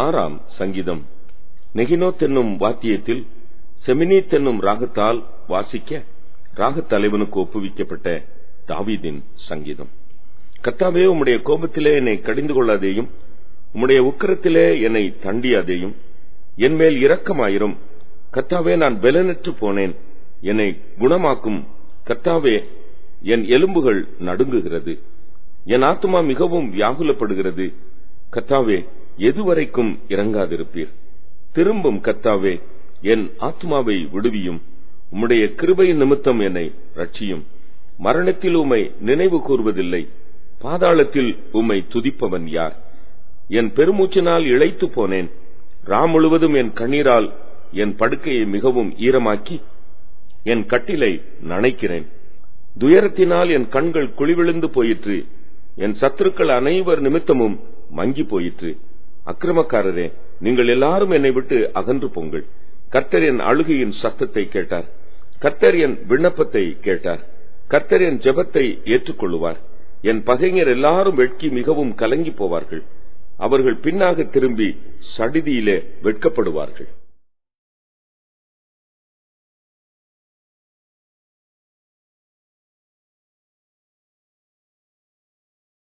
ஆறாம் சங்கீதம். நெகினோத் என்னும் வாத்தியத்தில் செமினீத் என்னும் ராகத்தால் வாசிக்க ராகத் தலைவனுக்கு ஒப்புவிக்கப்பட்ட தாவீதின் சங்கீதம். கர்த்தாவே, உம்முடைய கோபத்திலே என்னை கடிந்து கொள்ளாதேயும், உம்முடைய உக்கிரத்திலே என்னை தண்டியாதேயும். என் மேல் இரக்கமாயிரும். கர்த்தாவே, நான் பெலனற்று போனேன், என்னை குணமாக்கும். கர்த்தாவே, என் எலும்புகள் நடுங்குகிறது, என் ஆத்துமா மிகவும் வியாகுலப்படுகிறது. கர்த்தாவே, எதுவரைக்கும் இறங்காதிருப்பீர்? திரும்பும் கர்த்தாவே, என் ஆத்துமாவை விடுவியும். உம்முடைய கிருபையின் நிமித்தம் என்னை ரட்சியும். மரணத்தில் உம்மை நினைவு கூர்வதில்லை, பாதாளத்தில் உம்மை துதிப்பவன் யார்? என் பெருமூச்சினால் இளைத்து போனேன். முழுவதும் என் கண்ணீரால் என் படுக்கையை மிகவும் ஈரமாக்கி என் கட்டிலை நனைக்கிறேன். துயரத்தினால் என் கண்கள் குழிவிழுந்து போயிற்று, என் சத்துருக்கள் அனைவர் நிமித்தமும் மங்கி போயிற்று. அக்கிரமக்காரரே, நீங்கள் எல்லாரும் என்னை விட்டு அகன்று போங்கள். கர்த்தர் என் அழுகையின் சத்தத்தை கேட்டார், கர்த்தர் என் விண்ணப்பத்தை கேட்டார். கர்த்தர் என் ஜெபத்தை ஏற்றுக்கொள்ளுவார். என் பகைஞர் எல்லாரும் வெட்கி மிகவும் கலங்கி போவார்கள். அவர்கள் பின்னாக திரும்பி சடிதியிலே வெட்கப்படுவார்கள்.